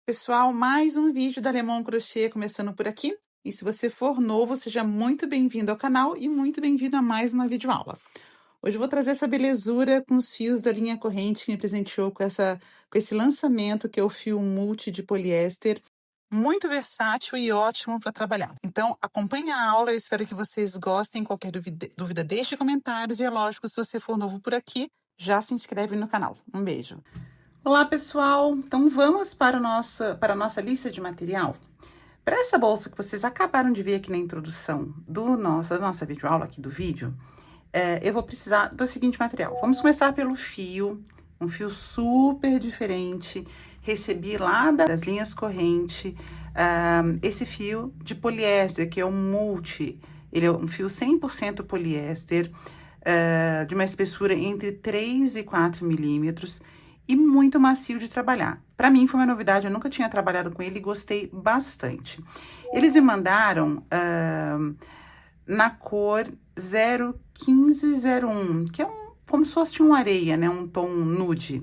Pessoal, mais um vídeo da Lemon Crochê começando por aqui. E se você for novo, seja muito bem-vindo ao canal e muito bem-vindo a mais uma videoaula. Hoje eu vou trazer essa belezura com os fios da linha corrente que me presenteou com esse lançamento, que é o fio multi de poliéster, muito versátil e ótimo para trabalhar. Então, acompanhe a aula, eu espero que vocês gostem. Qualquer dúvida, deixe comentários e é lógico, se você for novo por aqui, já se inscreve no canal. Um beijo! Olá, pessoal! Então, vamos para a nossa lista de material. Para essa bolsa que vocês acabaram de ver aqui na introdução da nossa videoaula aqui do vídeo, eu vou precisar do seguinte material. Vamos começar pelo fio, um fio super diferente. Recebi lá das linhas corrente, esse fio de poliéster, que é o multi. Ele é um fio 100% poliéster, de uma espessura entre 3 e 4 milímetros e muito macio de trabalhar. Para mim foi uma novidade, eu nunca tinha trabalhado com ele e gostei bastante. Eles me mandaram na cor 01501, que é como se fosse um areia, né? Um tom nude.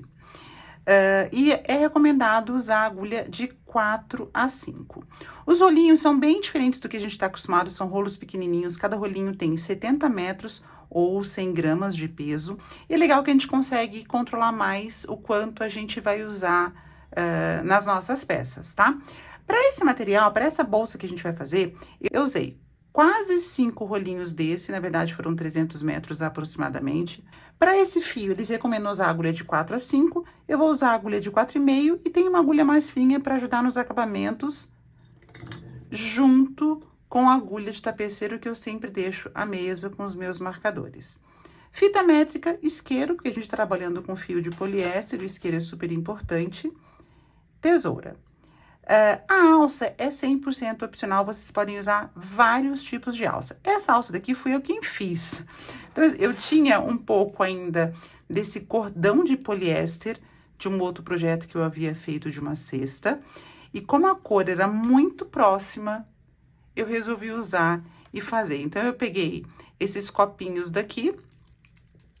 E é recomendado usar a agulha de 4 a 5. Os rolinhos são bem diferentes do que a gente está acostumado, são rolos pequenininhos, cada rolinho tem 70 metros ou 100 gramas de peso. E é legal que a gente consegue controlar mais o quanto a gente vai usar nas nossas peças, tá? Para esse material, para essa bolsa que a gente vai fazer, eu usei quase 5 rolinhos desse, na verdade foram 300 metros aproximadamente. Para esse fio, eles recomendam usar a agulha de 4 a 5, eu vou usar a agulha de 4,5 e tem uma agulha mais fininha para ajudar nos acabamentos, junto com a agulha de tapeceiro que eu sempre deixo à mesa com os meus marcadores. Fita métrica, isqueiro, porque a gente tá trabalhando com fio de poliéster, o isqueiro é super importante. Tesoura. A alça é 100% opcional, vocês podem usar vários tipos de alça. Essa alça daqui fui eu quem fiz. Então, eu tinha um pouco ainda desse cordão de poliéster, de um outro projeto que eu havia feito de uma cesta. E como a cor era muito próxima, eu resolvi usar e fazer. Então, eu peguei esses copinhos daqui,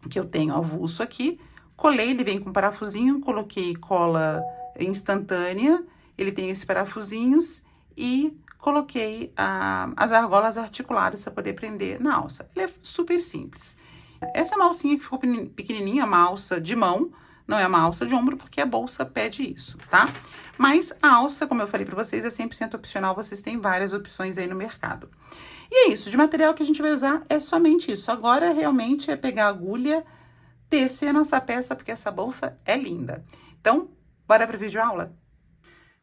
que eu tenho avulso aqui, colei, ele vem com parafusinho, coloquei cola instantânea, ele tem esses parafusinhos e coloquei as argolas articuladas para poder prender na alça. Ele é super simples. Essa é uma alcinha que ficou pequenininha, é uma alça de mão, não é uma alça de ombro, porque a bolsa pede isso, tá? Mas a alça, como eu falei para vocês, é 100% opcional, vocês têm várias opções aí no mercado. E é isso, de material que a gente vai usar é somente isso. Agora, realmente, é pegar a agulha, tecer a nossa peça, porque essa bolsa é linda. Então, bora para a videoaula?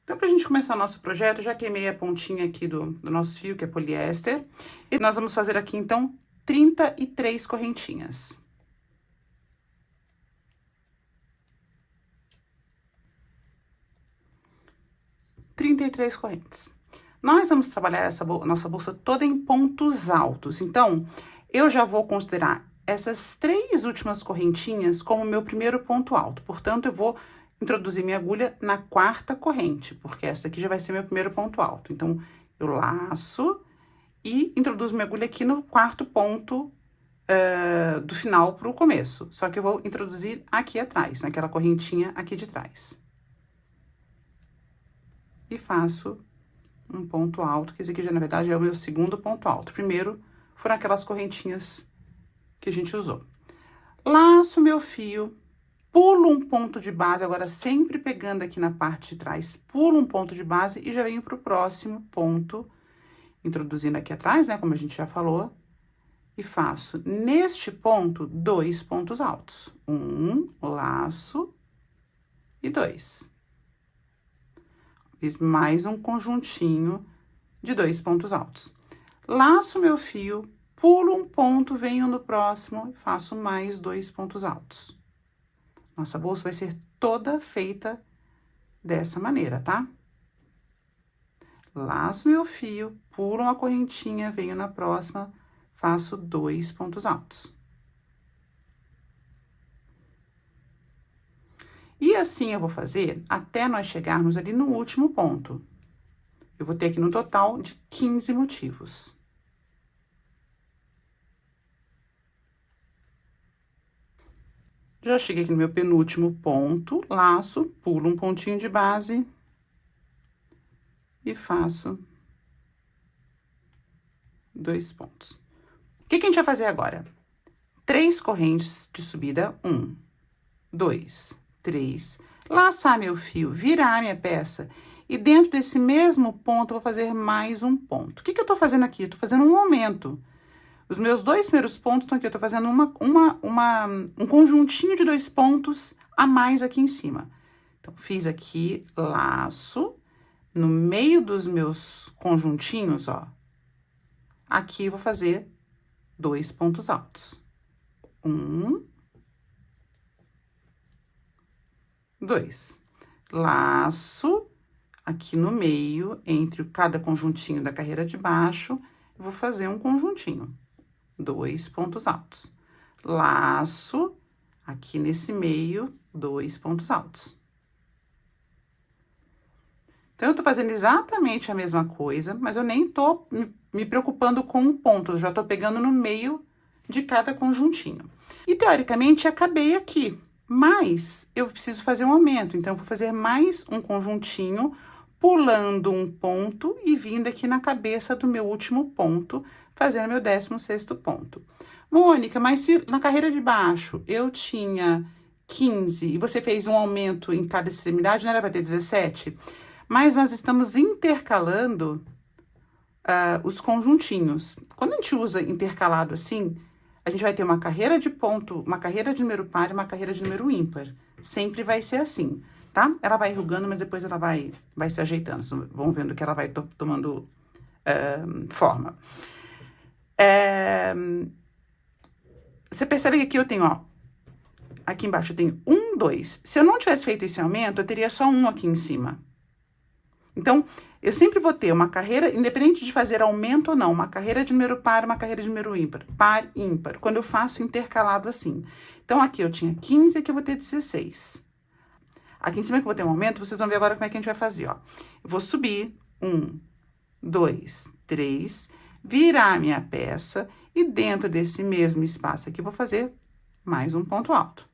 Então, para a gente começar o nosso projeto, eu já queimei a pontinha aqui do nosso fio, que é poliéster. E nós vamos fazer aqui, então, 33 correntinhas. Correntes. Nós vamos trabalhar essa nossa bolsa toda em pontos altos. Então, eu já vou considerar essas 3 últimas correntinhas como meu primeiro ponto alto. Portanto, eu vou introduzir minha agulha na 4ª corrente, porque essa aqui já vai ser meu primeiro ponto alto. Então, eu laço e introduzo minha agulha aqui no 4º ponto do final para o começo. Só que eu vou introduzir aqui atrás, naquela correntinha aqui de trás. E faço um ponto alto, que esse aqui já, na verdade, é o meu segundo ponto alto. Primeiro foram aquelas correntinhas que a gente usou. Laço meu fio, pulo um ponto de base, agora sempre pegando aqui na parte de trás, pulo um ponto de base e já venho pro próximo ponto, introduzindo aqui atrás, né, como a gente já falou, e faço neste ponto 2 pontos altos. 1, laço e 2. Fiz mais um conjuntinho de 2 pontos altos. Laço meu fio, pulo um ponto, venho no próximo e faço mais 2 pontos altos. Nossa bolsa vai ser toda feita dessa maneira, tá? Laço meu fio, pulo uma correntinha, venho na próxima, faço 2 pontos altos. E assim eu vou fazer até nós chegarmos ali no último ponto. Eu vou ter aqui no total de 15 motivos. Já cheguei aqui no meu penúltimo ponto, laço, pulo um pontinho de base e faço 2 pontos. O que a gente vai fazer agora? 3 correntes de subida, 1, 2, 3, laçar meu fio, virar minha peça, e dentro desse mesmo ponto, eu vou fazer mais um ponto. O que eu tô fazendo aqui? Eu tô fazendo um aumento. Os meus 2 primeiros pontos estão aqui, eu tô fazendo um conjuntinho de 2 pontos a mais aqui em cima. Então, fiz aqui, laço, no meio dos meus conjuntinhos, ó, aqui eu vou fazer 2 pontos altos. 1, 2. Laço, aqui no meio, entre cada conjuntinho da carreira de baixo, eu vou fazer um conjuntinho. 2 pontos altos. Laço, aqui nesse meio, 2 pontos altos. Então, eu tô fazendo exatamente a mesma coisa, mas eu nem tô me preocupando com um ponto, eu já tô pegando no meio de cada conjuntinho. E, teoricamente, acabei aqui, mas eu preciso fazer um aumento, então, eu vou fazer mais um conjuntinho, pulando um ponto e vindo aqui na cabeça do meu último ponto, fazendo meu 16º ponto. Mônica, mas se na carreira de baixo eu tinha 15 e você fez um aumento em cada extremidade, não era para ter 17? Mas nós estamos intercalando os conjuntinhos. Quando a gente usa intercalado assim, a gente vai ter uma carreira de ponto, uma carreira de número par e uma carreira de número ímpar. Sempre vai ser assim, tá? Ela vai enrugando, mas depois ela vai se ajeitando. Vão vendo que ela vai tomando forma. Você percebe que aqui eu tenho, ó, aqui embaixo eu tenho 1, 2. Se eu não tivesse feito esse aumento, eu teria só 1 aqui em cima. Então, eu sempre vou ter uma carreira, independente de fazer aumento ou não, uma carreira de número par, uma carreira de número ímpar, par, ímpar, quando eu faço intercalado assim. Então, aqui eu tinha 15, aqui eu vou ter 16. Aqui em cima que eu vou ter um aumento, vocês vão ver agora como é que a gente vai fazer, ó. Eu vou subir, 1, 2, 3, virar minha peça, e dentro desse mesmo espaço aqui, eu vou fazer mais um ponto alto.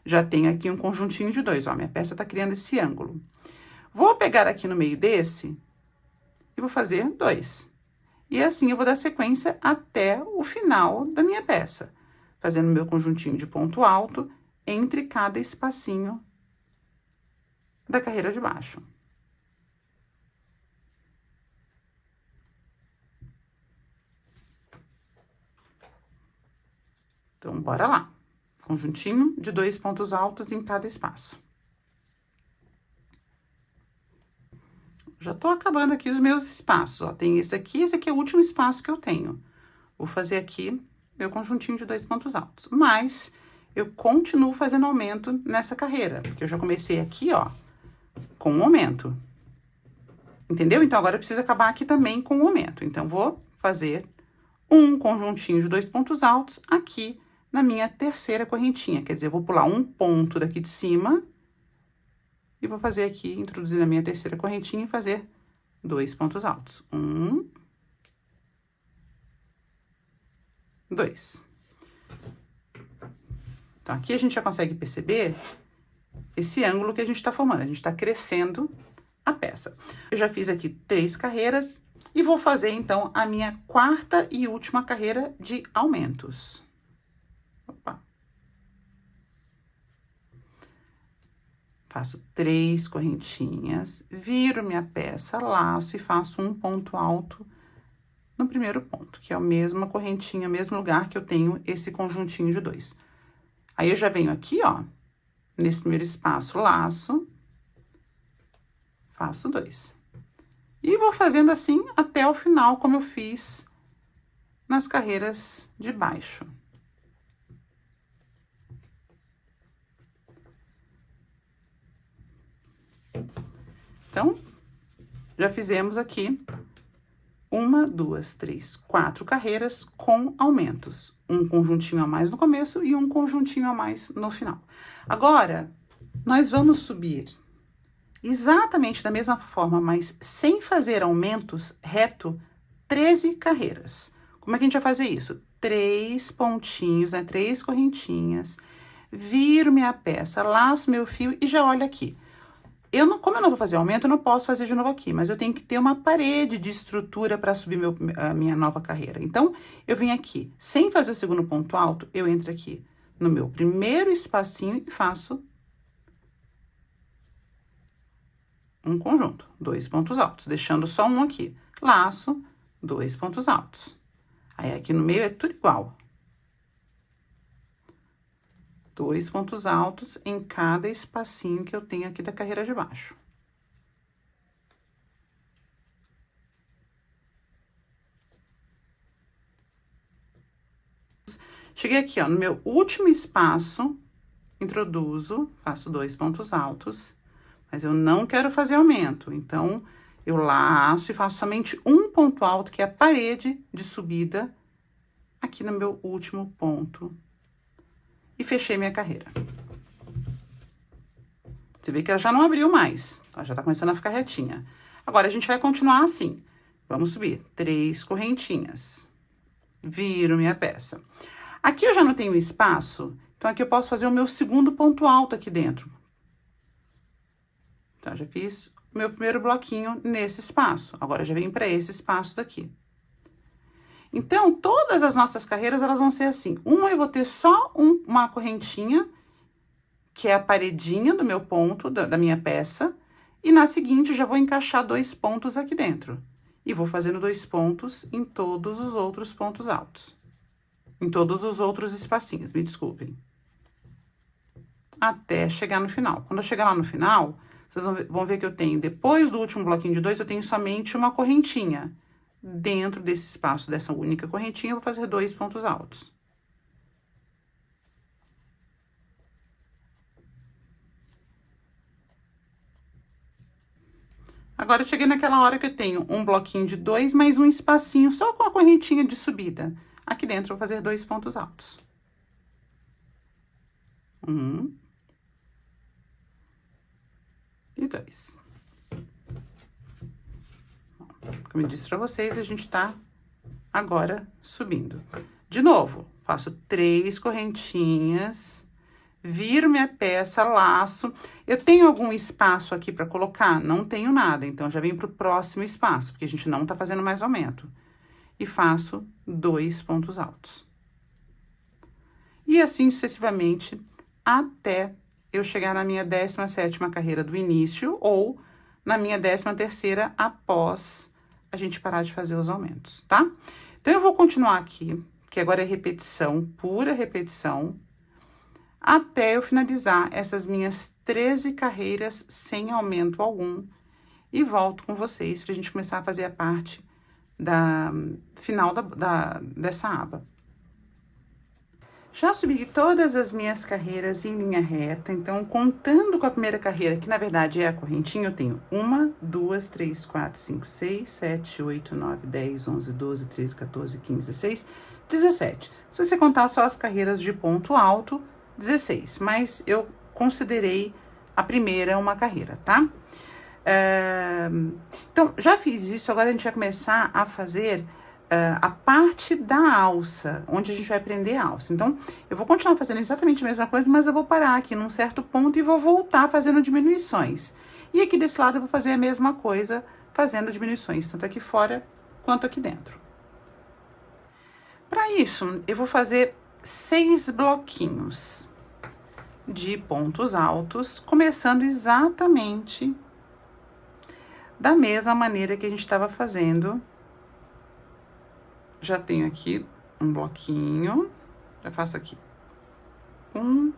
Já tenho aqui um conjuntinho de 2, ó, minha peça tá criando esse ângulo. Vou pegar aqui no meio desse e vou fazer 2. E assim eu vou dar sequência até o final da minha peça, fazendo meu conjuntinho de ponto alto entre cada espacinho da carreira de baixo. Então, bora lá. Conjuntinho de 2 pontos altos em cada espaço. Já tô acabando aqui os meus espaços, ó. Tem esse aqui é o último espaço que eu tenho. Vou fazer aqui meu conjuntinho de 2 pontos altos. Mas eu continuo fazendo aumento nessa carreira, porque eu já comecei aqui, ó, com um aumento. Entendeu? Então, agora eu preciso acabar aqui também com o aumento. Então, vou fazer um conjuntinho de 2 pontos altos aqui na minha terceira correntinha. Quer dizer, eu vou pular um ponto daqui de cima e vou fazer aqui, introduzir na minha terceira correntinha e fazer 2 pontos altos. 1, 2. Então, aqui a gente já consegue perceber esse ângulo que a gente tá formando. A gente tá crescendo a peça. Eu já fiz aqui 3 carreiras e vou fazer, então, a minha quarta e última carreira de aumentos. Opa. Faço 3 correntinhas, viro minha peça, laço e faço um ponto alto no primeiro ponto, que é a mesma correntinha, mesmo lugar que eu tenho esse conjuntinho de 2. Aí, eu já venho aqui, ó, nesse primeiro espaço, laço, faço 2. E vou fazendo assim até o final, como eu fiz nas carreiras de baixo. Então, já fizemos aqui 1, 2, 3, 4 carreiras com aumentos. Um conjuntinho a mais no começo e um conjuntinho a mais no final. Agora, nós vamos subir exatamente da mesma forma, mas sem fazer aumentos, reto, 13 carreiras. Como é que a gente vai fazer isso? 3 pontinhos, né? 3 correntinhas, viro minha peça, laço meu fio e já olha aqui. Como eu não vou fazer aumento, eu não posso fazer de novo aqui, mas eu tenho que ter uma parede de estrutura para subir a minha nova carreira. Então, eu venho aqui, sem fazer o segundo ponto alto, eu entro aqui no meu primeiro espacinho e faço um conjunto, 2 pontos altos, deixando só um aqui. Laço, 2 pontos altos. Aí, aqui no meio é tudo igual. 2 pontos altos em cada espacinho que eu tenho aqui da carreira de baixo. Cheguei aqui, ó, no meu último espaço, introduzo, faço 2 pontos altos, mas eu não quero fazer aumento, então, eu laço e faço somente um ponto alto, que é a parede de subida, aqui no meu último ponto. E fechei minha carreira. Você vê que ela já não abriu mais, ela já tá começando a ficar retinha. Agora, a gente vai continuar assim. Vamos subir 3 correntinhas. Viro minha peça. Aqui eu já não tenho espaço, então aqui eu posso fazer o meu segundo ponto alto aqui dentro. Então, eu já fiz o meu primeiro bloquinho nesse espaço. Agora, eu já venho para esse espaço daqui. Então, todas as nossas carreiras, elas vão ser assim. Uma, eu vou ter só uma correntinha, que é a paredinha do meu ponto, da minha peça. E na seguinte, eu já vou encaixar 2 pontos aqui dentro. E vou fazendo 2 pontos em todos os outros pontos altos. Em todos os outros espacinhos, me desculpem. Até chegar no final. Quando eu chegar lá no final, vocês vão ver que eu tenho, depois do último bloquinho de 2, eu tenho somente uma correntinha. Dentro desse espaço, dessa única correntinha, eu vou fazer 2 pontos altos. Agora, eu cheguei naquela hora que eu tenho um bloquinho de 2, mais um espacinho, só com a correntinha de subida. Aqui dentro, eu vou fazer 2 pontos altos. 1. E 2. Como eu disse pra vocês, a gente tá agora subindo. De novo, faço 3 correntinhas, viro minha peça, laço. Eu tenho algum espaço aqui pra colocar? Não tenho nada, então já venho pro próximo espaço, porque a gente não tá fazendo mais aumento. E faço 2 pontos altos. E assim sucessivamente, até eu chegar na minha 17ª carreira do início, ou na minha 13ª após a gente parar de fazer os aumentos, tá? Então, eu vou continuar aqui, que agora é repetição, pura repetição, até eu finalizar essas minhas 13 carreiras sem aumento algum. E volto com vocês pra gente começar a fazer a parte final dessa aba. Já subi todas as minhas carreiras em linha reta, então, contando com a primeira carreira, que na verdade é a correntinha, eu tenho 1, 2, 3, 4, 5, 6, 7, 8, 9, 10, 11, 12, 13, 14, 15, 16, 17. Se você contar só as carreiras de ponto alto, 16, mas eu considerei a primeira uma carreira, tá? Então, já fiz isso, agora a gente vai começar a fazer a parte da alça, onde a gente vai prender a alça. Então, eu vou continuar fazendo exatamente a mesma coisa, mas eu vou parar aqui num certo ponto e vou voltar fazendo diminuições. E aqui desse lado eu vou fazer a mesma coisa, fazendo diminuições, tanto aqui fora quanto aqui dentro. Para isso, eu vou fazer 6 bloquinhos de pontos altos, começando exatamente da mesma maneira que a gente estava fazendo. Já tenho aqui um bloquinho, já faço aqui 1,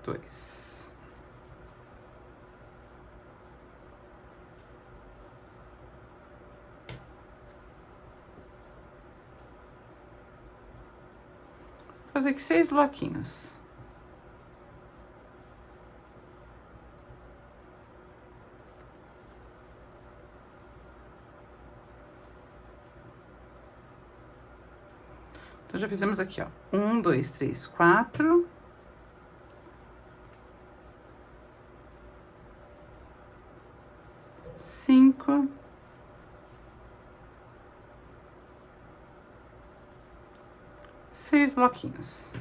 2. Vou fazer aqui 6 bloquinhos. Então, já fizemos aqui, ó, 1, 2, 3, 4. 5. 6 bloquinhos.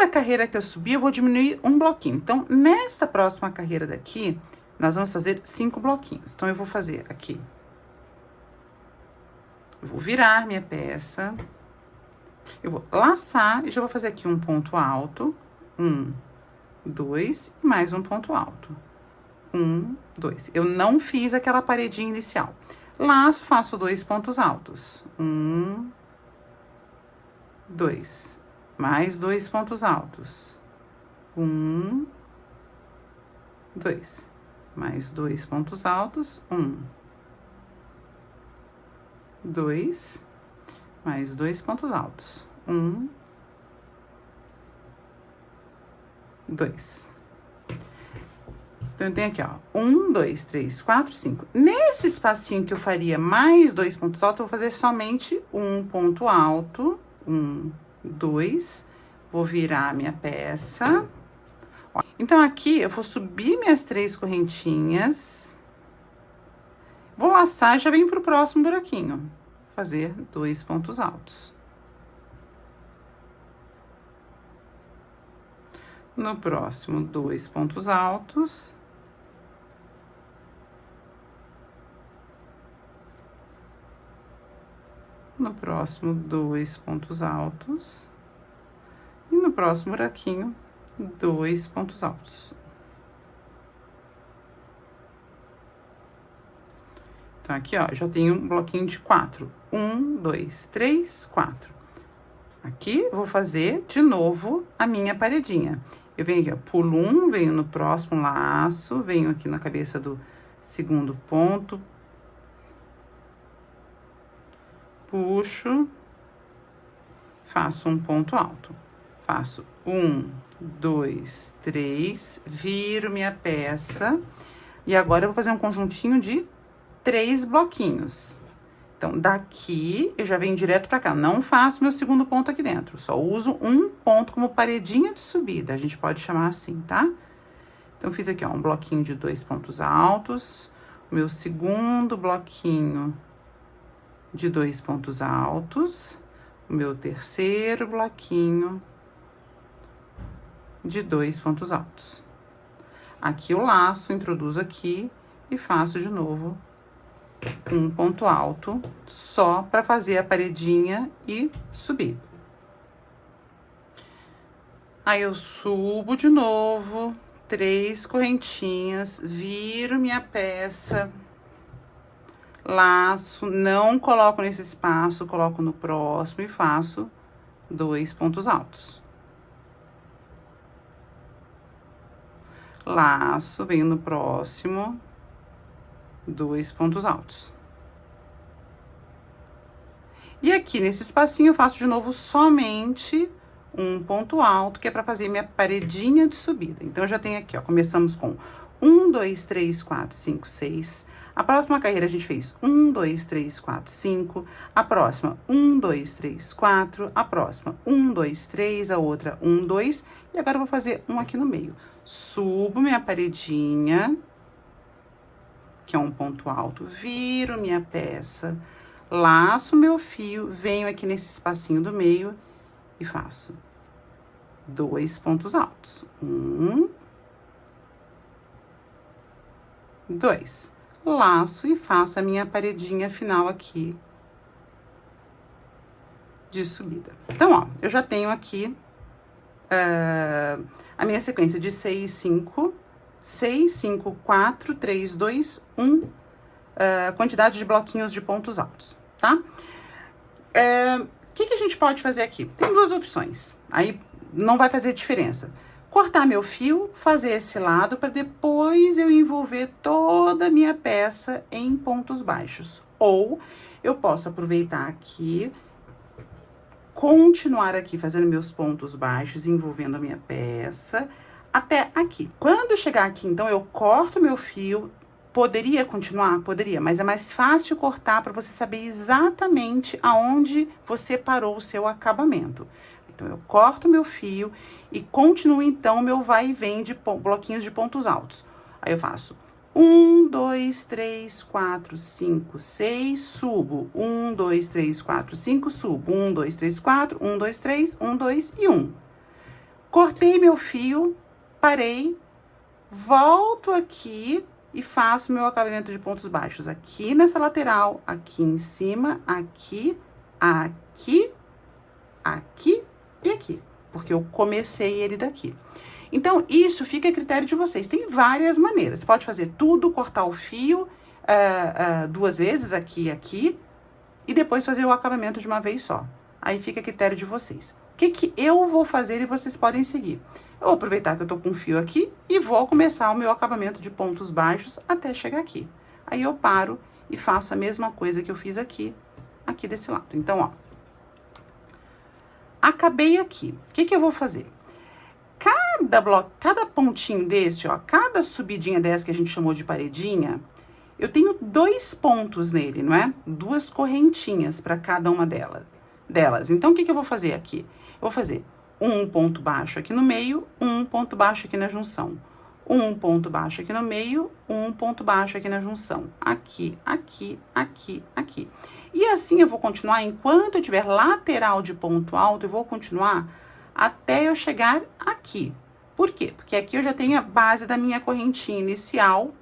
Cada carreira que eu subir, eu vou diminuir um bloquinho. Então, nesta próxima carreira daqui, nós vamos fazer 5 bloquinhos. Então, eu vou fazer aqui. Eu vou virar minha peça. Eu vou laçar e já vou fazer aqui um ponto alto. 1, 2 e mais um ponto alto. 1, 2. Eu não fiz aquela paredinha inicial. Laço, faço 2 pontos altos. 1, 2. Mais 2 pontos altos. 1, 2. Mais 2 pontos altos. 1, 2. Mais 2 pontos altos. 1, 2. Então, eu tenho aqui, ó, 1, 2, 3, 4, 5. Nesse espacinho que eu faria mais 2 pontos altos, eu vou fazer somente um ponto alto. 1, 2. Vou virar minha peça. Ó, então, aqui, eu vou subir minhas 3 correntinhas. Vou laçar e já venho pro próximo buraquinho. Fazer 2 pontos altos. No próximo, 2 pontos altos. No próximo, 2 pontos altos. E no próximo buraquinho, 2 pontos altos. Então, aqui, ó, já tenho um bloquinho de 4. 1, 2, 3, 4. Aqui, vou fazer de novo a minha paredinha. Eu venho aqui, ó, pulo 1, venho no próximo laço, venho aqui na cabeça do segundo ponto. Puxo, faço um ponto alto. Faço 1, 2, 3, viro minha peça. E agora, eu vou fazer um conjuntinho de 3 bloquinhos. Então, daqui, eu já venho direto pra cá. Não faço meu segundo ponto aqui dentro. Só uso um ponto como paredinha de subida. A gente pode chamar assim, tá? Então, fiz aqui, ó, um bloquinho de 2 pontos altos. Meu segundo bloquinho de 2 pontos altos. O meu terceiro bloquinho de 2 pontos altos. Aqui eu laço, introduzo aqui e faço de novo um ponto alto, só para fazer a paredinha e subir. Aí, eu subo de novo, 3 correntinhas, viro minha peça, laço, não coloco nesse espaço, coloco no próximo e faço 2 pontos altos. Laço, venho no próximo, 2 pontos altos. E aqui, nesse espacinho, eu faço de novo somente um ponto alto, que é para fazer minha paredinha de subida. Então, eu já tenho aqui, ó, começamos com 1, 2, 3, 4, 5, 6. A próxima carreira, a gente fez 1, 2, 3, 4, 5. A próxima, 1, 2, 3, 4. A próxima, 1, 2, 3. A outra, 1, 2. E agora, eu vou fazer um aqui no meio. Subo minha paredinha, que é um ponto alto, viro minha peça, laço meu fio, venho aqui nesse espacinho do meio e faço 2 pontos altos. 1, 2. Laço e faço a minha paredinha final aqui de subida. Então, ó, eu já tenho aqui a minha sequência de 6, 5, 6, 5, 4, 3, 2, 1, quantidade de bloquinhos de pontos altos, tá? O que a gente pode fazer aqui? Tem 2 opções, aí não vai fazer diferença. Cortar meu fio, fazer esse lado, para depois eu envolver toda a minha peça em pontos baixos. Ou eu posso aproveitar aqui, continuar aqui fazendo meus pontos baixos, envolvendo a minha peça até aqui. Quando chegar aqui, então, eu corto meu fio. Poderia continuar? Poderia, mas é mais fácil cortar para você saber exatamente aonde você parou o seu acabamento. Então, eu corto meu fio e continuo, então, meu vai e vem de bloquinhos de pontos altos. Aí, eu faço 1, 2, 3, 4, 5, 6, subo. 1, 2, 3, 4, 5, subo. 1, 2, 3, 4, 1, 2, 3, 1, 2 e 1. Cortei meu fio, parei, volto aqui e faço meu acabamento de pontos baixos aqui nessa lateral, aqui em cima, aqui, aqui, aqui e aqui, porque eu comecei ele daqui. Então, isso fica a critério de vocês. Tem várias maneiras. Você pode fazer tudo, cortar o fio duas vezes, aqui e aqui, e depois fazer o acabamento de uma vez só. Aí fica a critério de vocês. O que que eu vou fazer e vocês podem seguir? Eu vou aproveitar que eu tô com um fio aqui e vou começar o meu acabamento de pontos baixos até chegar aqui. Aí eu paro e faço a mesma coisa que eu fiz aqui, aqui desse lado. Então, ó, acabei aqui. O que que eu vou fazer? Cada pontinho desse, ó, cada subidinha dessa que a gente chamou de paredinha, eu tenho 2 pontos nele, não é? 2 correntinhas para cada uma delas. Então, o que que eu vou fazer aqui? Eu vou fazer um ponto baixo aqui no meio, um ponto baixo aqui na junção. Um ponto baixo aqui no meio, um ponto baixo aqui na junção. Aqui, aqui, aqui, aqui. E assim eu vou continuar, enquanto eu tiver lateral de ponto alto, eu vou continuar até eu chegar aqui. Por quê? Porque aqui eu já tenho a base da minha correntinha inicial,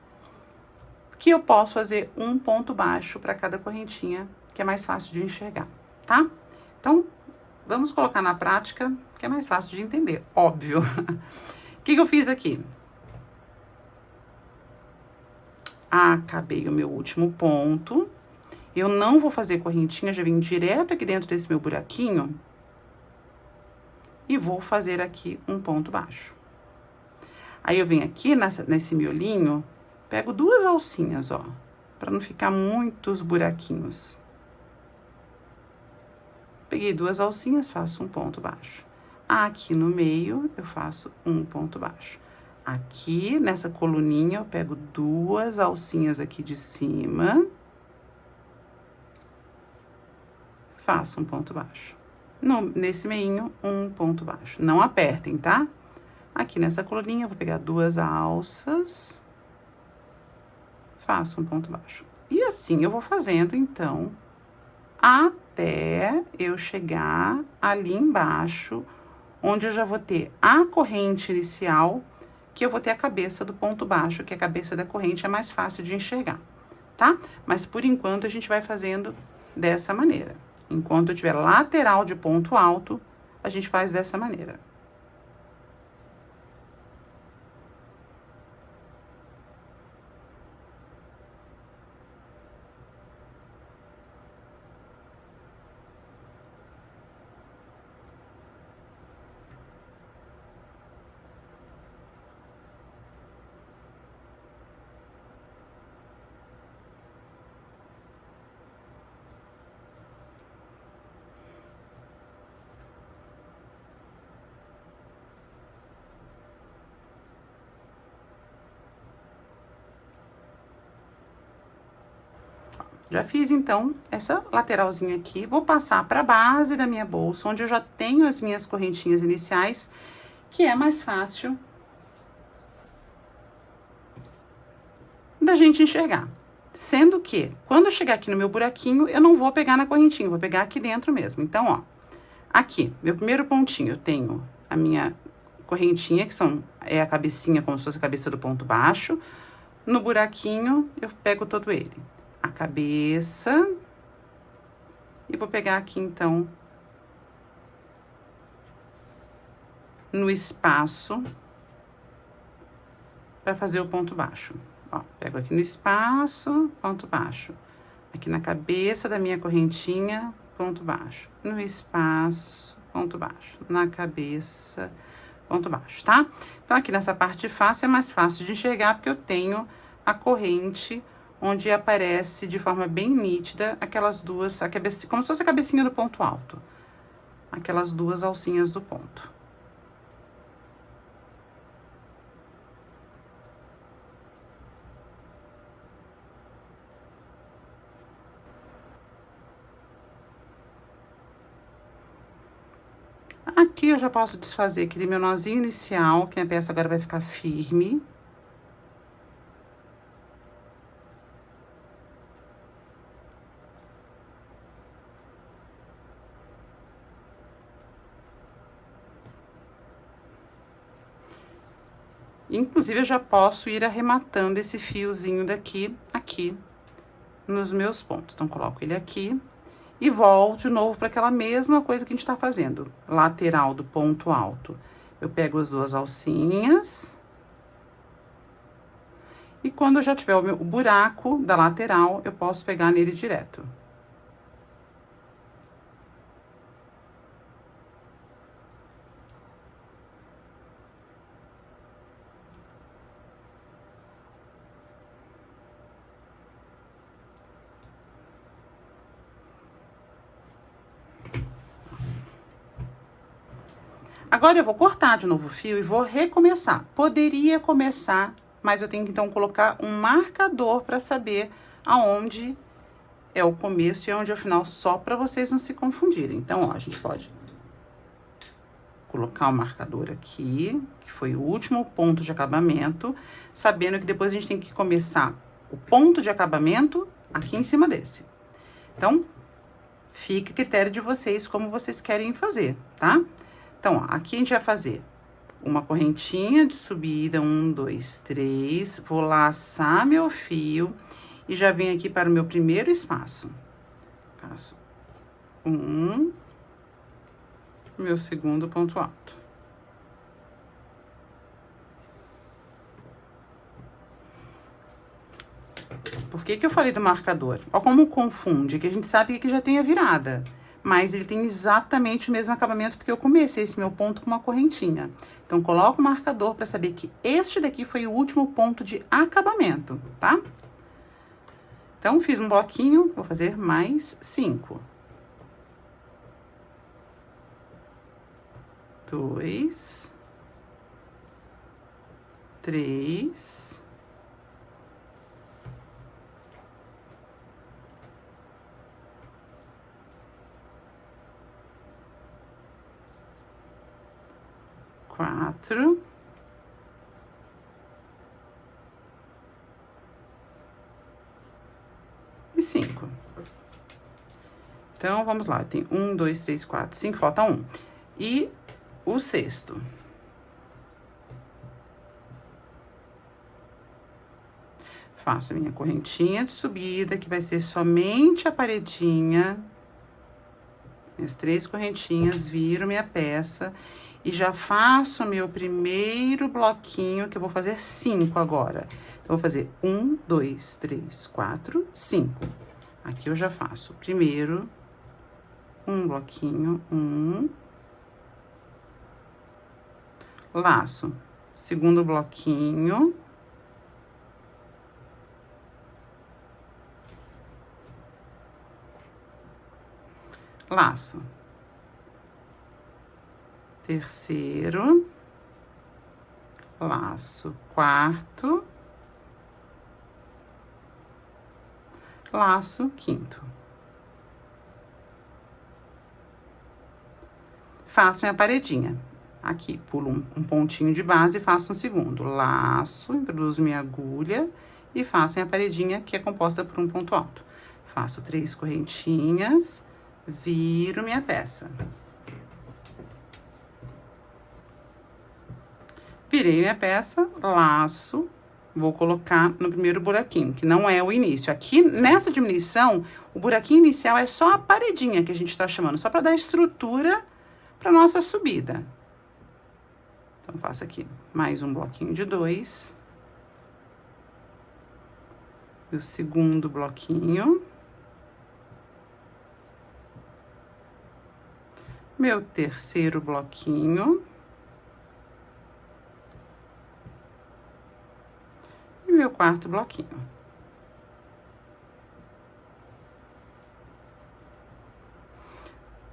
que eu posso fazer um ponto baixo para cada correntinha, que é mais fácil de enxergar, tá? Então, vamos colocar na prática, que é mais fácil de entender, óbvio. O que que eu fiz aqui? Acabei o meu último ponto. Eu não vou fazer correntinha, já vim direto aqui dentro desse meu buraquinho. E vou fazer aqui um ponto baixo. Aí, eu venho aqui nesse miolinho, pego 2 alcinhas, ó, pra não ficar muitos buraquinhos. Peguei 2 alcinhas, faço um ponto baixo. Aqui no meio, eu faço um ponto baixo. Aqui, nessa coluninha, eu pego 2 alcinhas aqui de cima. Faço um ponto baixo. Nesse meinho, um ponto baixo. Não apertem, tá? Aqui nessa coluninha, eu vou pegar 2 alças. Faço um ponto baixo. E assim eu vou fazendo, então, até eu chegar ali embaixo, onde eu já vou ter a corrente inicial, que eu vou ter a cabeça do ponto baixo, que a cabeça da corrente é mais fácil de enxergar, tá? Mas, por enquanto, a gente vai fazendo dessa maneira. Enquanto eu tiver lateral de ponto alto, a gente faz dessa maneira. Já fiz, então, essa lateralzinha aqui. Vou passar para a base da minha bolsa, onde eu já tenho as minhas correntinhas iniciais, que é mais fácil da gente enxergar. Sendo que, quando eu chegar aqui no meu buraquinho, eu não vou pegar na correntinha, vou pegar aqui dentro mesmo. Então, ó, aqui, meu primeiro pontinho, eu tenho a minha correntinha, que é a cabecinha, como se fosse a cabeça do ponto baixo. No buraquinho, eu pego todo ele. A cabeça, e vou pegar aqui, então, no espaço, para fazer o ponto baixo. Ó, pego aqui no espaço, ponto baixo. Aqui na cabeça da minha correntinha, ponto baixo. No espaço, ponto baixo. Na cabeça, ponto baixo, tá? Então, aqui nessa parte de face é mais fácil de enxergar, porque eu tenho a corrente onde aparece de forma bem nítida aquelas 2, como se fosse a cabecinha do ponto alto. Aquelas 2 alcinhas do ponto. Aqui eu já posso desfazer aquele meu nozinho inicial, que a peça agora vai ficar firme. Inclusive, eu já posso ir arrematando esse fiozinho daqui, aqui, nos meus pontos. Então, coloco ele aqui e volto de novo para aquela mesma coisa que a gente tá fazendo. Lateral do ponto alto. Eu pego as duas alcinhas. E quando eu já tiver o buraco da lateral, eu posso pegar nele direto. Agora eu vou cortar de novo o fio e vou recomeçar. Poderia começar, mas eu tenho que então colocar um marcador para saber aonde é o começo e onde é o final, só para vocês não se confundirem. Então, ó, a gente pode colocar o marcador aqui, que foi o último ponto de acabamento, sabendo que depois a gente tem que começar o ponto de acabamento aqui em cima desse. Então, fica a critério de vocês como vocês querem fazer, tá? Então, ó, aqui a gente vai fazer uma correntinha de subida, 1, 2, 3, vou laçar meu fio e já venho aqui para o meu primeiro espaço. Faço meu segundo ponto alto. Por que que eu falei do marcador? Ó como confunde, que a gente sabe que já tem a virada, mas ele tem exatamente o mesmo acabamento porque eu comecei esse meu ponto com uma correntinha. Então, coloco o marcador para saber que este daqui foi o último ponto de acabamento, tá? Então, fiz um bloquinho, vou fazer mais 5. 2, 3, 4 e 5. Então, vamos lá, tem 1, 2, 3, 4, 5, falta 1. E o sexto. Faço a minha correntinha de subida, que vai ser somente a paredinha. Minhas 3 correntinhas, viro minha peça e já faço o meu primeiro bloquinho, que eu vou fazer 5 agora. Então, vou fazer 1, 2, 3, 4, 5. Aqui eu já faço primeiro um bloquinho, laço, segundo bloquinho, laço, terceiro, laço, quarto, laço, quinto. Faço minha paredinha. Aqui, pulo um pontinho de base e faço um segundo. Laço, introduzo minha agulha e faço minha paredinha, que é composta por um ponto alto. Faço 3 correntinhas, viro minha peça. Virei minha peça, laço, vou colocar no primeiro buraquinho, que não é o início. Aqui, nessa diminuição, o buraquinho inicial é só a paredinha que a gente tá chamando, só pra dar estrutura pra nossa subida. Então, faço aqui mais um bloquinho de 2. E o segundo bloquinho. Meu terceiro bloquinho. E meu quarto bloquinho.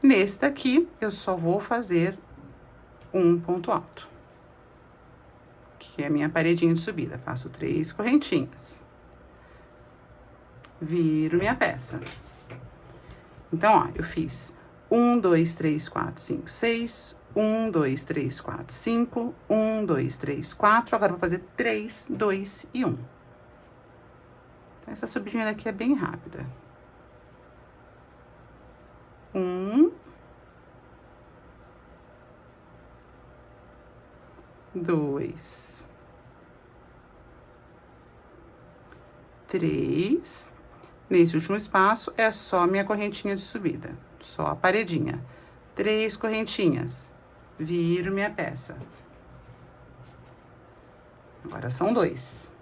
Nesse daqui, eu só vou fazer um ponto alto, que é a minha paredinha de subida. Faço 3 correntinhas. Viro minha peça. Então, ó, eu fiz 1, 2, 3, 4, 5, 6. 1, 2, 3, 4, 5. 1, 2, 3, 4. Agora, eu vou fazer 3, 2 e 1. Então, essa subidinha daqui é bem rápida. 1, 2, 3. Nesse último espaço, é só minha correntinha de subida, só a paredinha. 3 correntinhas, viro minha peça. Agora são 2.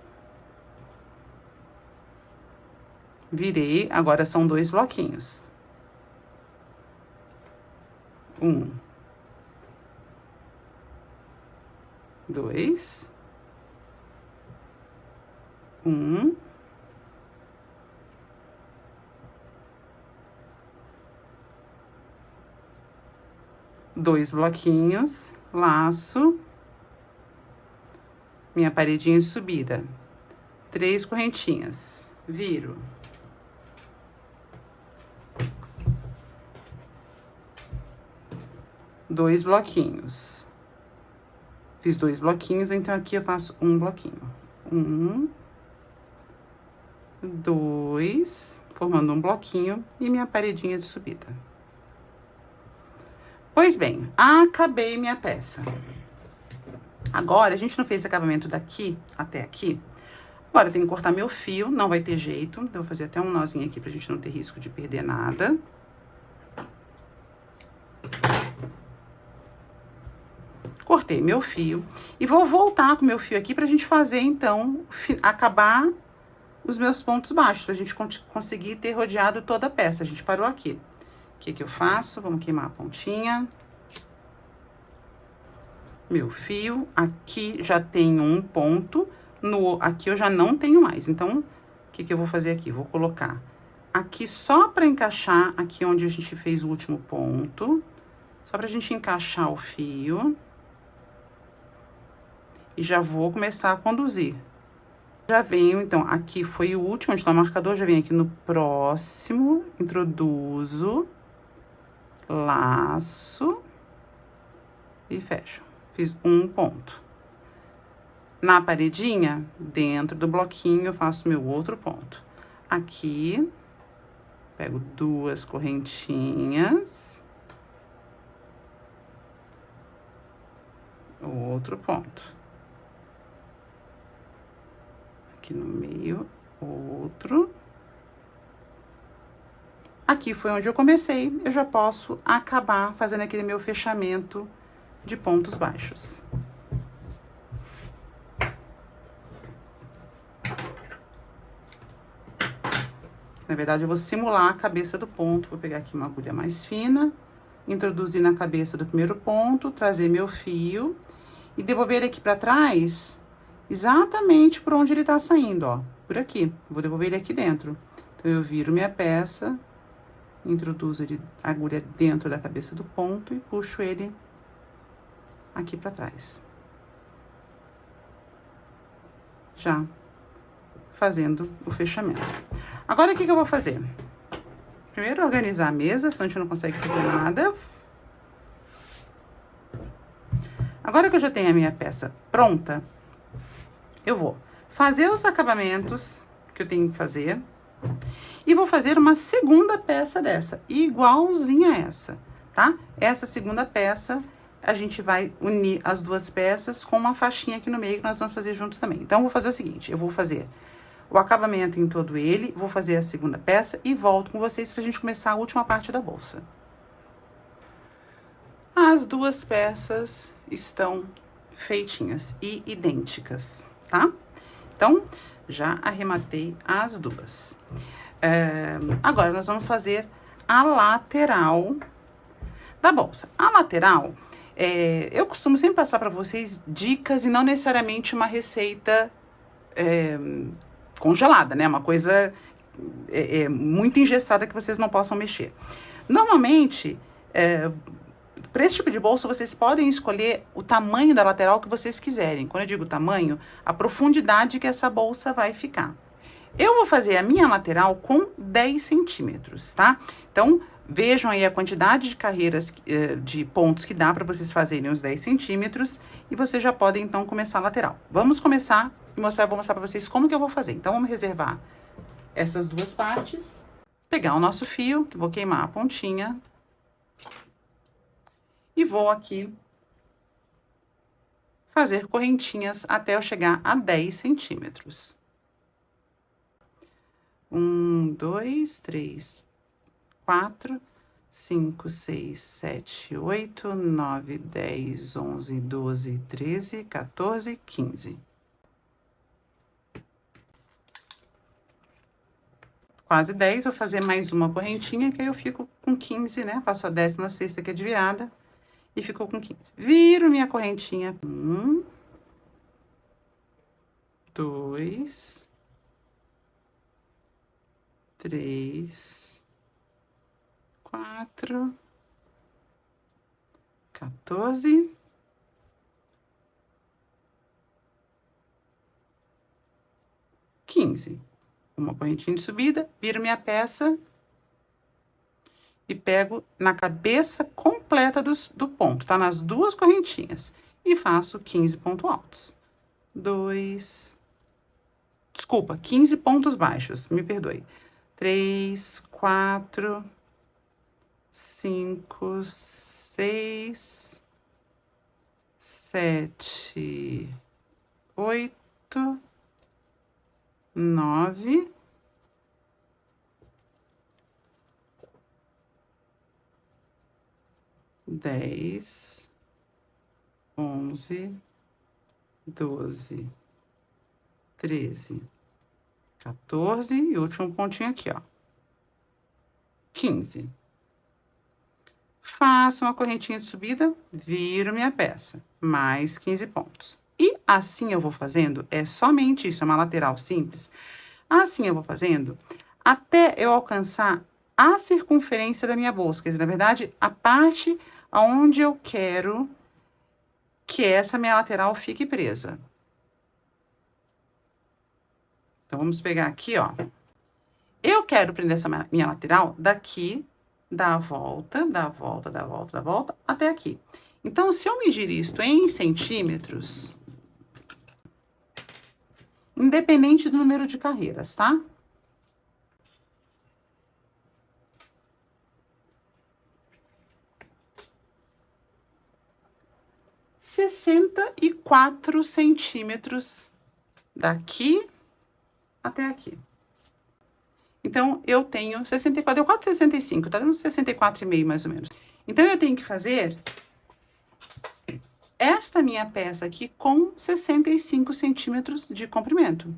Virei, agora são 2 bloquinhos. 1, 2, 1, 2 bloquinhos, laço, minha paredinha de subida, 3 correntinhas, viro. 2 bloquinhos. Fiz 2 bloquinhos, então aqui eu faço um bloquinho. 1, 2, formando um bloquinho e minha paredinha de subida. Pois bem, acabei minha peça. Agora, a gente não fez esse acabamento daqui até aqui. Agora, eu tenho que cortar meu fio, não vai ter jeito. Então, eu vou fazer até um nozinho aqui pra gente não ter risco de perder nada. Cortei meu fio e vou voltar com meu fio aqui pra gente fazer, então, acabar os meus pontos baixos, pra gente conseguir ter rodeado toda a peça. A gente parou aqui. O que que eu faço? Vamos queimar a pontinha. Meu fio, aqui já tem um ponto, aqui eu já não tenho mais. Então, o que que eu vou fazer aqui? Vou colocar aqui só pra encaixar, aqui onde a gente fez o último ponto, só pra gente encaixar o fio. E já vou começar a conduzir. Já venho, então, aqui foi o último, onde tá o marcador, já venho aqui no próximo, introduzo, laço e fecho. Fiz um ponto. Na paredinha, dentro do bloquinho, eu faço meu outro ponto. Aqui, pego 2 correntinhas. Outro ponto. Aqui no meio, outro. Aqui foi onde eu comecei, eu já posso acabar fazendo aquele meu fechamento de pontos baixos. Na verdade, eu vou simular a cabeça do ponto, vou pegar aqui uma agulha mais fina, introduzir na cabeça do primeiro ponto, trazer meu fio e devolver ele aqui pra trás, exatamente por onde ele tá saindo, ó, por aqui. Vou devolver ele aqui dentro. Então, eu viro minha peça, introduzo a agulha dentro da cabeça do ponto e puxo ele aqui pra trás. Já fazendo o fechamento. Agora, o que que eu vou fazer? Primeiro, organizar a mesa, senão a gente não consegue fazer nada. Agora que eu já tenho a minha peça pronta, eu vou fazer os acabamentos que eu tenho que fazer e vou fazer uma segunda peça dessa, igualzinha a essa, tá? Essa segunda peça, a gente vai unir as duas peças com uma faixinha aqui no meio que nós vamos fazer juntos também. Então, eu vou fazer o seguinte, eu vou fazer o acabamento em todo ele, vou fazer a segunda peça e volto com vocês pra gente começar a última parte da bolsa. As duas peças estão feitinhas e idênticas, tá? Então, já arrematei as duas. Agora, nós vamos fazer a lateral da bolsa. A lateral, eu costumo sempre passar para vocês dicas e não necessariamente uma receita congelada, né? Uma coisa muito engessada que vocês não possam mexer. Normalmente, para esse tipo de bolsa, vocês podem escolher o tamanho da lateral que vocês quiserem. Quando eu digo tamanho, a profundidade que essa bolsa vai ficar. Eu vou fazer a minha lateral com 10 centímetros, tá? Então, vejam aí a quantidade de carreiras, de pontos que dá para vocês fazerem os 10 centímetros e vocês já podem, então, começar a lateral. Vamos começar e vou mostrar para vocês como que eu vou fazer. Então, vamos reservar essas duas partes, pegar o nosso fio, que vou queimar a pontinha, e vou aqui fazer correntinhas até eu chegar a 10 centímetros. 1, 2, 3, 4, 5, 6, 7, 8, 9, 10, 11, 12, 13, 14, 15. Quase 10, vou fazer mais uma correntinha, que aí eu fico com 15, né? Faço a 16ª que é de virada e ficou com 15. Viro minha correntinha. 1, 2, 3, 4, 14, 15. Uma correntinha de subida, viro minha peça e pego na cabeça completa do ponto, tá? Nas duas correntinhas. E faço 15 pontos altos. 15 pontos baixos, me perdoe. 3, 4, 5, 6, 7, 8, 9, 10, 11, 12, 13, 14 e último pontinho aqui, ó. 15. Faço uma correntinha de subida, viro minha peça, mais 15 pontos. E assim eu vou fazendo, é somente isso, é uma lateral simples. Assim eu vou fazendo até eu alcançar a circunferência da minha bolsa, quer dizer, na verdade, a parte aonde eu quero que essa minha lateral fique presa. Então, vamos pegar aqui, ó. Eu quero prender essa minha lateral daqui, da volta, da volta, da volta, da volta, até aqui. Então, se eu medir isto em centímetros, independente do número de carreiras, tá? ,64 centímetros daqui até aqui. Então, eu tenho 64, deu quase 65, tá dando 64,5 mais ou menos. Então, eu tenho que fazer esta minha peça aqui com 65 centímetros de comprimento.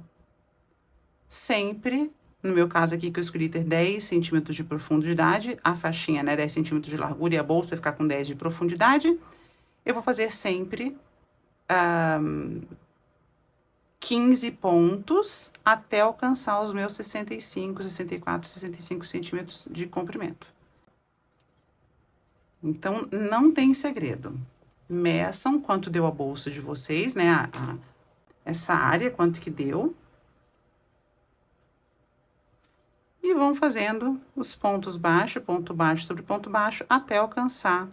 Sempre, no meu caso aqui, que eu escolhi ter 10 centímetros de profundidade, a faixinha, né, 10 centímetros de largura e a bolsa ficar com 10 de profundidade, eu vou fazer sempre 15 pontos até alcançar os meus 65, 64, 65 centímetros de comprimento. Então, não tem segredo. Meçam quanto deu a bolsa de vocês, né? Essa área, quanto que deu. E vão fazendo os ponto baixo sobre ponto baixo, até alcançar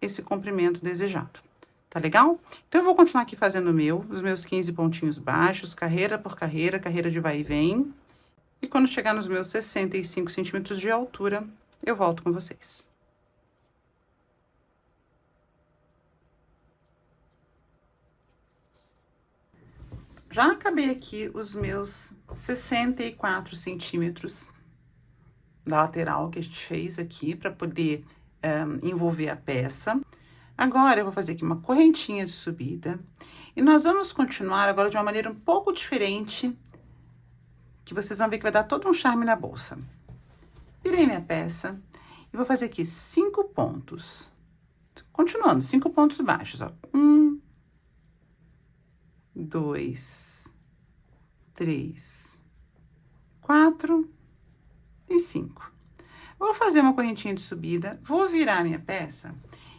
esse comprimento desejado. Tá legal? Então, eu vou continuar aqui fazendo os meus 15 pontinhos baixos, carreira por carreira, carreira de vai e vem. E quando chegar nos meus 65 centímetros de altura, eu volto com vocês. Já acabei aqui os meus 64 centímetros da lateral que a gente fez aqui, para poder envolver a peça. Agora, eu vou fazer aqui uma correntinha de subida. E nós vamos continuar agora de uma maneira um pouco diferente, que vocês vão ver que vai dar todo um charme na bolsa. Virei minha peça e vou fazer aqui 5 pontos. Continuando, 5 pontos baixos, ó. 1, 2, 3, 4 e 5. Vou fazer uma correntinha de subida, vou virar minha peça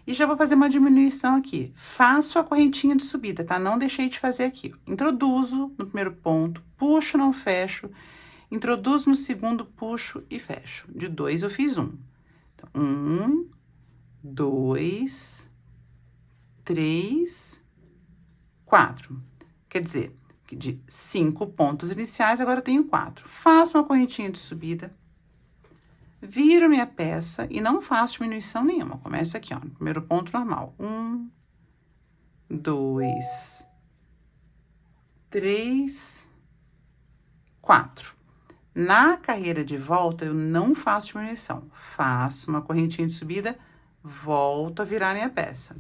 e já vou fazer uma diminuição aqui. Faço a correntinha de subida, tá? Não deixei de fazer aqui. Introduzo no primeiro ponto, puxo, não fecho. Introduzo no segundo, puxo e fecho. De 2 eu fiz 1. Então, 1, 2, 3, 4. Quer dizer, que de 5 pontos iniciais, agora eu tenho 4. Faço uma correntinha de subida. Viro minha peça e não faço diminuição nenhuma. Começa aqui, ó, no primeiro ponto normal. 1, 2, 3, 4. Na carreira de volta, eu não faço diminuição. Faço uma correntinha de subida, volto a virar minha peça.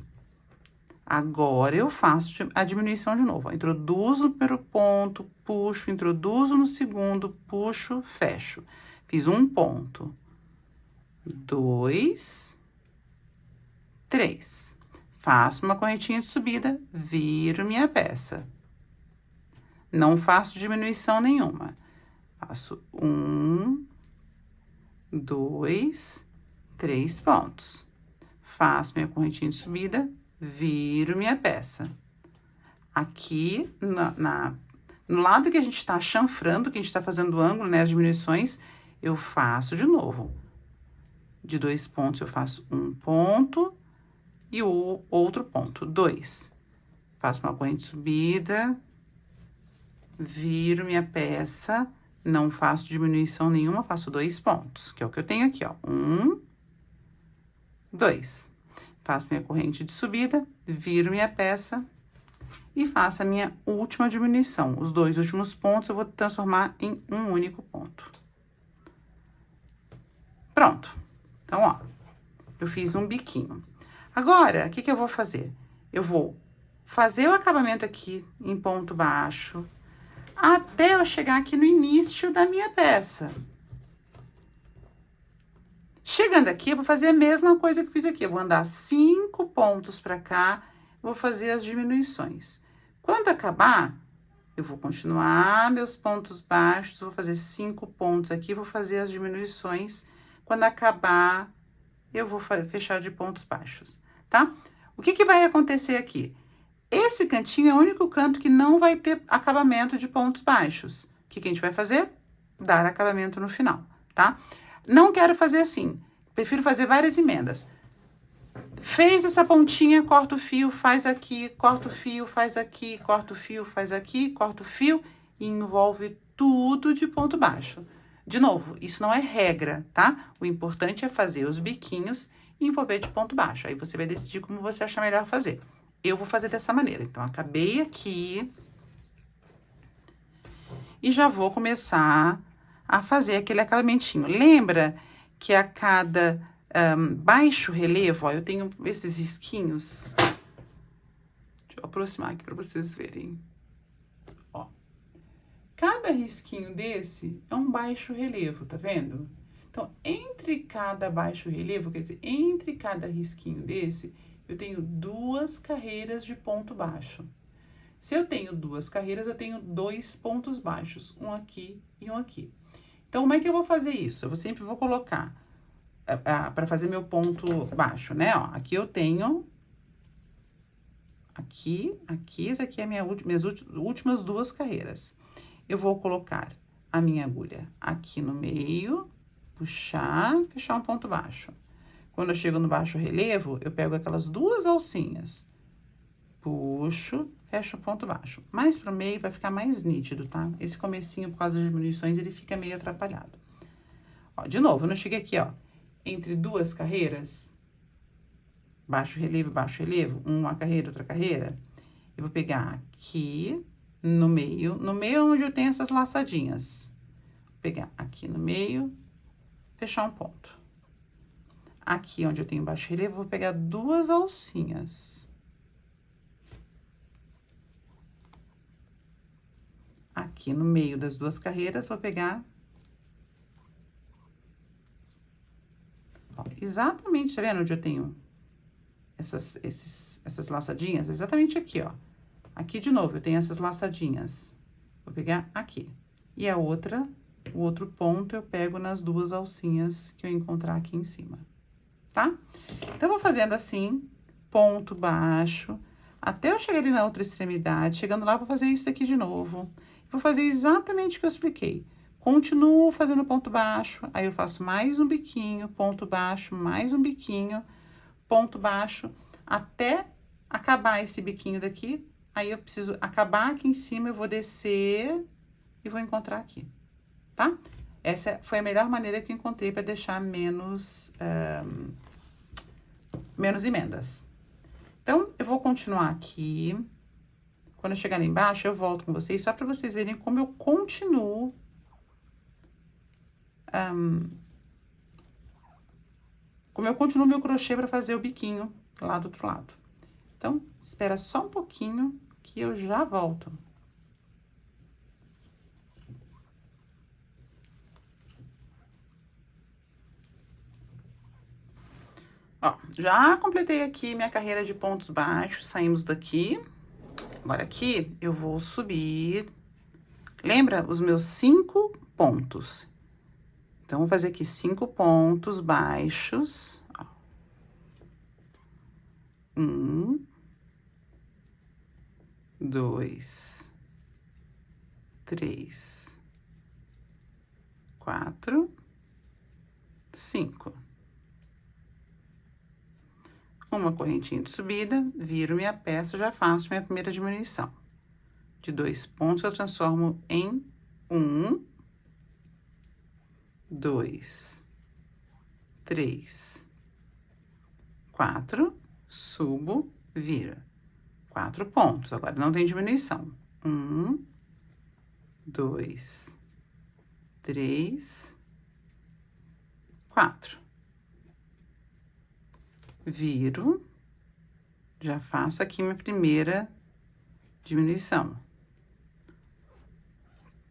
Agora, eu faço a diminuição de novo. Ó. Introduzo no primeiro ponto, puxo, introduzo no segundo, puxo, fecho. Fiz um ponto. 2, 3. Faço uma correntinha de subida, viro minha peça. Não faço diminuição nenhuma. Faço 1, 2, 3 pontos. Faço minha correntinha de subida, viro minha peça. Aqui, no lado que a gente tá chanfrando, que a gente tá fazendo ângulo, né, as diminuições, eu faço de novo. De 2 pontos, eu faço um ponto e o outro ponto, 2. Faço uma corrente de subida, viro minha peça, não faço diminuição nenhuma, faço 2 pontos, que é o que eu tenho aqui, ó. 1, 2. Faço minha corrente de subida, viro minha peça e faço a minha última diminuição. Os 2 últimos pontos eu vou transformar em um único ponto. Pronto. Então, ó, eu fiz um biquinho. Agora, o que eu vou fazer? Eu vou fazer o acabamento aqui em ponto baixo, até eu chegar aqui no início da minha peça. Chegando aqui, eu vou fazer a mesma coisa que eu fiz aqui. Eu vou andar 5 pontos pra cá, vou fazer as diminuições. Quando acabar, eu vou continuar meus pontos baixos, vou fazer 5 pontos aqui, vou fazer as diminuições. Quando acabar, eu vou fechar de pontos baixos, tá? O que vai acontecer aqui? Esse cantinho é o único canto que não vai ter acabamento de pontos baixos. O que a gente vai fazer? Dar acabamento no final, tá? Não quero fazer assim, prefiro fazer várias emendas. Fez essa pontinha, corta o fio, faz aqui, corta o fio, faz aqui, corta o fio, faz aqui, corta o fio e envolve tudo de ponto baixo. De novo, isso não é regra, tá? O importante é fazer os biquinhos e envolver de ponto baixo. Aí você vai decidir como você achar melhor fazer. Eu vou fazer dessa maneira. Então, acabei aqui e já vou começar a fazer aquele acabamentinho. Lembra que a cada baixo relevo, ó, eu tenho esses risquinhos. Deixa eu aproximar aqui para vocês verem. Ó, cada risquinho desse é um baixo relevo, tá vendo? Então, entre cada baixo relevo, quer dizer, entre cada risquinho desse, eu tenho 2 carreiras de ponto baixo. Se eu tenho 2 carreiras, eu tenho 2 pontos baixos, um aqui e um aqui. Então, como é que eu vou fazer isso? Eu sempre vou colocar, para fazer meu ponto baixo, né? Ó, aqui eu tenho, aqui, essa aqui é minhas últimas 2 carreiras. Eu vou colocar a minha agulha aqui no meio, puxar, fechar um ponto baixo. Quando eu chego no baixo relevo, eu pego aquelas 2 alcinhas, puxo, fecho o ponto baixo. Mais pro meio vai ficar mais nítido, tá? Esse comecinho, por causa das diminuições, ele fica meio atrapalhado. Ó, de novo, eu não cheguei aqui, ó, entre 2 carreiras, baixo relevo, uma carreira, outra carreira, eu vou pegar aqui no meio onde eu tenho essas laçadinhas. Vou pegar aqui no meio, fechar um ponto. Aqui onde eu tenho baixo relevo, vou pegar 2 alcinhas. Aqui no meio das 2 carreiras, vou pegar... Ó, exatamente, tá vendo onde eu tenho essas laçadinhas? Exatamente aqui, ó. Aqui, de novo, eu tenho essas laçadinhas. Vou pegar aqui. E a outra, o outro ponto, eu pego nas 2 alcinhas que eu encontrar aqui em cima. Tá? Então, vou fazendo assim, ponto baixo, até eu chegar ali na outra extremidade. Chegando lá, vou fazer isso aqui de novo. Vou fazer exatamente o que eu expliquei. Continuo fazendo ponto baixo, aí eu faço mais um biquinho, ponto baixo, mais um biquinho, ponto baixo, até acabar esse biquinho daqui. Aí, eu preciso acabar aqui em cima, eu vou descer e vou encontrar aqui, tá? Essa foi a melhor maneira que eu encontrei para deixar menos emendas. Então, eu vou continuar aqui. Quando eu chegar lá embaixo, eu volto com vocês, só para vocês verem como eu continuo como eu continuo meu crochê para fazer o biquinho lá do outro lado. Então, espera só um pouquinho que eu já volto. Ó, já completei aqui minha carreira de pontos baixos, saímos daqui. Agora aqui eu vou subir. Lembra os meus 5 pontos? Então, vou fazer aqui 5 pontos baixos. Ó. 1, 2, 3, 4, 5. Uma correntinha de subida, viro minha peça, já faço minha primeira diminuição. De 2 pontos, eu transformo em 1, 2, 3, 4, subo, vira. 4 pontos, agora não tem diminuição. 1, 2, 3, 4. Viro, já faço aqui minha primeira diminuição.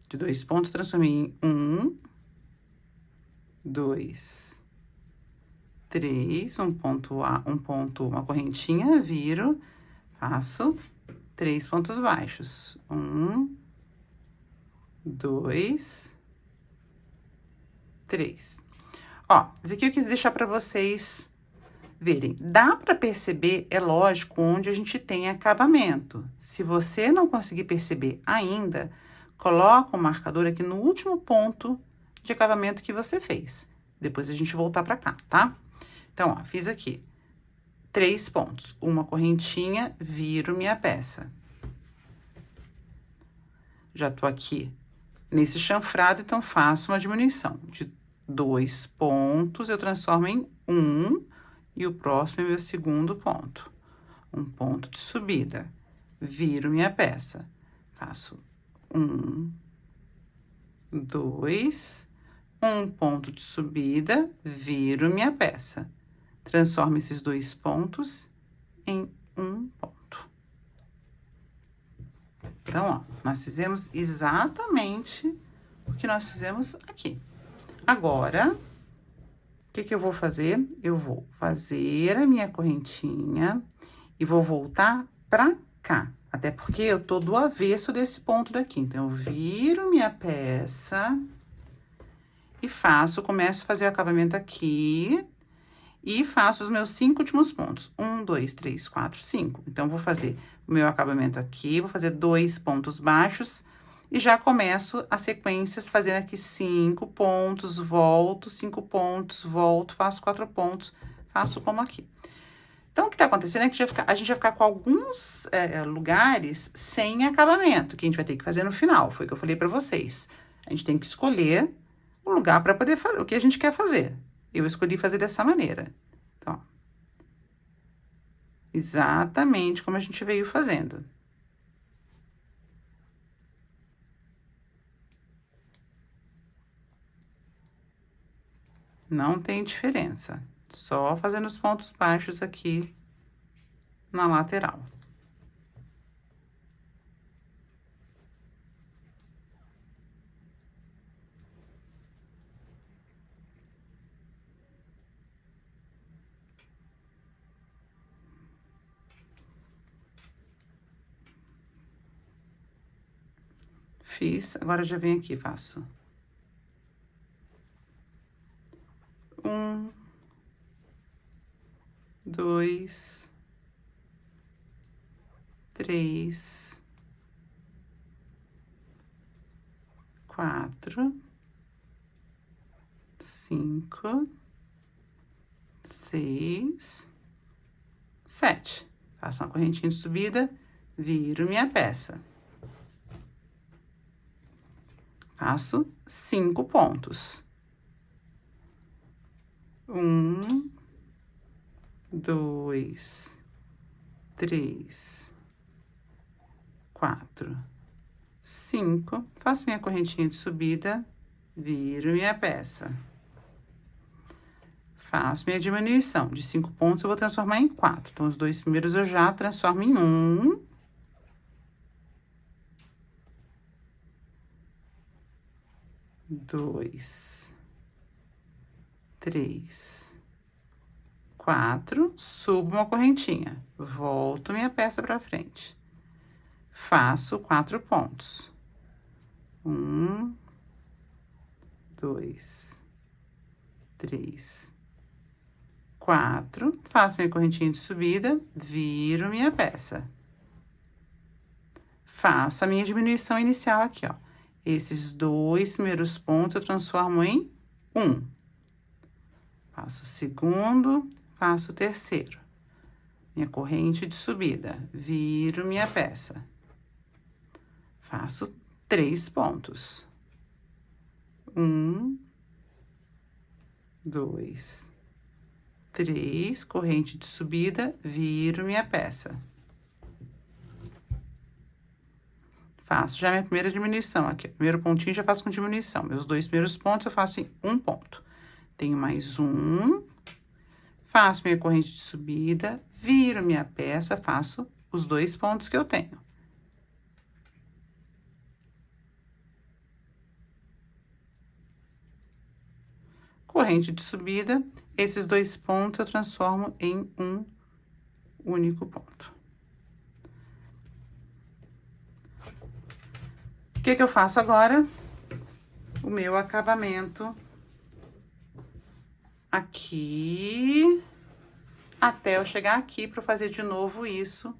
De 2 pontos, transformei em 1, 2, 3, um ponto, uma correntinha, viro, faço 3 pontos baixos. 1, 2, 3. Ó, isso aqui eu quis deixar pra vocês verem. Dá pra perceber, é lógico, onde a gente tem acabamento. Se você não conseguir perceber ainda, coloca o marcador aqui no último ponto de acabamento que você fez. Depois a gente voltar pra cá, tá? Então, ó, fiz aqui 3 pontos, uma correntinha, viro minha peça. Já tô aqui nesse chanfrado, então faço uma diminuição. De 2 pontos, eu transformo em 1, e o próximo é meu segundo ponto. Um ponto de subida, viro minha peça. Faço 1, 2, um ponto de subida, viro minha peça. Transformo esses 2 pontos em um ponto. Então, ó, nós fizemos exatamente o que nós fizemos aqui. Agora, o que que eu vou fazer? Eu vou fazer a minha correntinha e vou voltar pra cá. Até porque eu tô do avesso desse ponto daqui. Então, eu viro minha peça e começo a fazer o acabamento aqui e faço os meus 5 últimos pontos. 1, 2, 3, 4, 5. Então, vou fazer o meu acabamento aqui, vou fazer 2 pontos baixos e já começo as sequências fazendo aqui 5 pontos, volto, 5 pontos, volto, faço 4 pontos, faço como aqui. Então, o que tá acontecendo é que a gente vai ficar com alguns lugares sem acabamento, que a gente vai ter que fazer no final, foi o que eu falei pra vocês. A gente tem que escolher o lugar pra poder fazer o que a gente quer fazer. Eu escolhi fazer dessa maneira. Então, ó, exatamente como a gente veio fazendo. Não tem diferença. Só fazendo os pontos baixos aqui na lateral. Fiz, agora já venho aqui, faço 1, 2, 3, 4, 5, 6, 7. Faço uma correntinha de subida, viro minha peça. Faço 5 pontos. 1, 2, 3, 4, 5. Faço minha correntinha de subida, viro minha peça. Faço minha diminuição. De 5 pontos, eu vou transformar em 4. Então, os 2 primeiros eu já transformo em 1. 2, 3, 4, subo uma correntinha, volto minha peça pra frente, faço 4 pontos. 1, 2, 3, 4, faço minha correntinha de subida, viro minha peça. Faço a minha diminuição inicial aqui, ó. Esses 2 primeiros pontos eu transformo em 1. Faço o segundo, faço o terceiro. Minha corrente de subida, viro minha peça. Faço 3 pontos. 1, 2, 3, corrente de subida, viro minha peça. Faço já minha primeira diminuição aqui. Primeiro pontinho já faço com diminuição. Meus 2 primeiros pontos eu faço em 1 ponto. Tenho mais 1. Faço minha corrente de subida, viro minha peça, faço os 2 pontos que eu tenho. Corrente de subida, esses 2 pontos eu transformo em um único ponto. O que eu faço agora? O meu acabamento aqui, até eu chegar aqui para fazer de novo isso,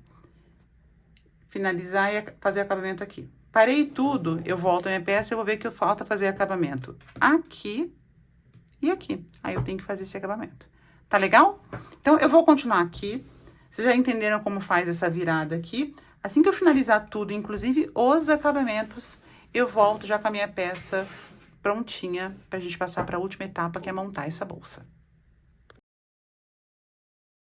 finalizar e fazer acabamento aqui. Parei tudo, eu volto a minha peça e vou ver que falta fazer acabamento aqui e aqui. Aí eu tenho que fazer esse acabamento. Tá legal? Então, eu vou continuar aqui. Vocês já entenderam como faz essa virada aqui? Assim que eu finalizar tudo, inclusive os acabamentos, eu volto já com a minha peça prontinha pra gente passar pra última etapa, que é montar essa bolsa.